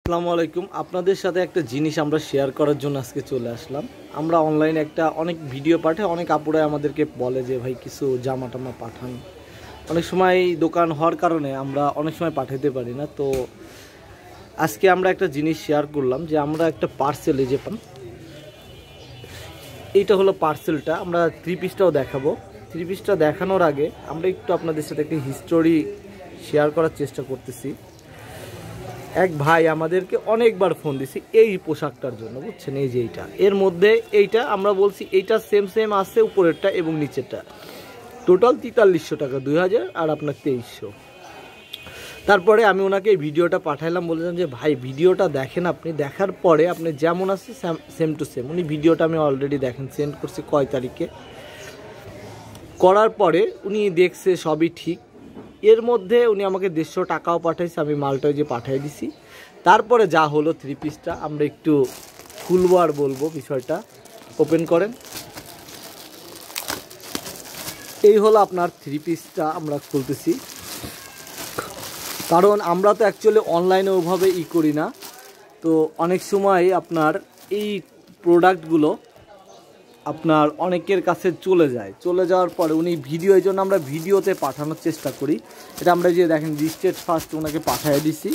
আসসালামু আলাইকুম। আপনাদের সাথে একটা জিনিস আমরা শেয়ার করার জন্য আজকে চলে আসলাম। আমরা অনলাইনে অনেক ভিডিও পাঠাই, অনেক আপুরাই আমাদেরকে বলে যে ভাই কিছু জামা টামা পাঠান। অনেক সময় দোকান হওয়ার কারণে আমরা অনেক সময় পাঠাতে পারি না। তো আজকে আমরা একটা জিনিস শেয়ার করলাম যে আমরা একটা পার্সেলে যে এইটা হলো পার্সেলটা। আমরা থ্রি পিসটাও দেখাবো। থ্রি পিসটা দেখানোর আগে আমরা একটু আপনাদের সাথে একটা হিস্টোরি শেয়ার করার চেষ্টা করতেছি। এক ভাই আমাদেরকে অনেকবার ফোন দিছি এই পোশাকটার জন্য, বুঝছেন? এই যে এইটা, এর মধ্যে এইটা আমরা বলছি এইটা সেম সেম আছে উপরেরটা এবং নিচেরটা। টোটাল 4300 টাকা, 2000 আর আপনার 2300। তারপরে আমি ওনাকে এই ভিডিওটা পাঠাইলাম, বললাম যে ভাই ভিডিওটা দেখেন, আপনি দেখার পরে আপনি যেমন আছে সেম টু সেম। উনি ভিডিওটা আমি অলরেডি দেখেন সেন্ড করছি কয় তারিখে, করার পরে উনি দেখছে সবই ঠিক। এর মধ্যে উনি আমাকে 150 টাকাও পাঠাইছে, আমি মালটা যে পাঠিয়ে দিছি। তারপরে যা হলো থ্রি পিসটা আমরা একটু খুলবো আর বলবো বিষয়টা। ওপেন করেন। এই হলো আপনার থ্রি পিসটা আমরা খুলতেছি, কারণ আমরা তো অ্যাকচুয়ালি অনলাইনে ওভাবে করি না। তো অনেক সময় আপনার এই প্রোডাক্টগুলো আপনার অনেকের কাছে চলে যাওয়ার পরে উনি ভিডিও, এই জন্য আমরা ভিডিওতে পাঠানোর চেষ্টা করি। এটা আমরা যে দেখেন রিস্টেট ফার্স্ট ওনাকে পাঠিয়ে দিছি।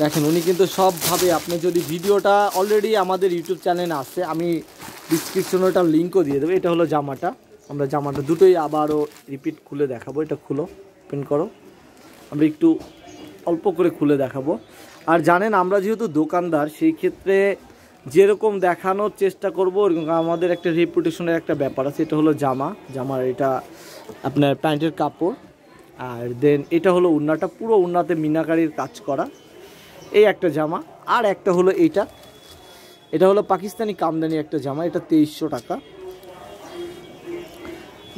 দেখেন উনি কিন্তু সবভাবে, আপনি যদি ভিডিওটা অলরেডি আমাদের ইউটিউব চ্যানেলে আছে, আমি ডিসক্রিপশনে ওটার লিঙ্কও দিয়ে দেবো। এটা হলো জামাটা, আমরা জামাটা দুটোই আবারও রিপিট খুলে দেখাবো। এটা খুলো, ওপেন করো, আমরা একটু অল্প করে খুলে দেখাবো। আর জানেন আমরা যেহেতু দোকানদার, সেই ক্ষেত্রে যেরকম দেখানোর চেষ্টা করবো, আমাদের একটা রেপুটেশনের একটা ব্যাপার আছে। এটা হলো জামার এটা আপনার প্যান্টের কাপড়। আর দেন এটা হলো উন্নাটা, পুরো উন্নাতে মিনাকারির কাজ করা এই একটা জামা। আর একটা হলো এটা হলো পাকিস্তানি কামদানি একটা জামা, এটা 2300 টাকা।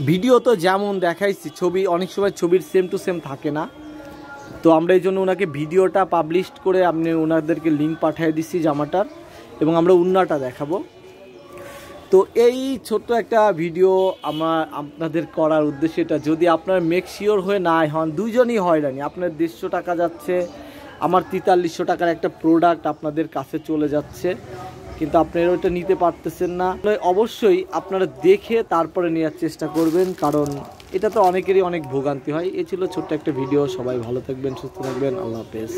ভিডিও তো যেমন দেখাইছি, ছবি অনেক সময় ছবির সেম টু সেম থাকে না। তো আমরা এই জন্য ওনাকে ভিডিওটা পাবলিশ করে আপনি ওনাদেরকে লিঙ্ক পাঠিয়ে দিচ্ছি জামাটার, এবং আমরা উন্নাটা দেখাবো। তো এই ছোট্ট একটা ভিডিও আমার আপনাদের করার উদ্দেশ্য এটা, যদি আপনার মেক শিওর হয়ে না হন, দুইজনই হয়রানি। আপনার 150 টাকা যাচ্ছে, আমার 4300 টাকার একটা প্রোডাক্ট আপনাদের কাছে চলে যাচ্ছে, কিন্তু আপনারা ওইটা নিতে পারতেছেন না। অবশ্যই আপনারা দেখে তারপরে নেওয়ার চেষ্টা করবেন, কারণ এটা তো অনেকেরই অনেক ভোগান্তি হয়। এ ছিল ছোট্ট একটা ভিডিও। সবাই ভালো থাকবেন, সুস্থ থাকবেন, আল্লাহ হাফেজ।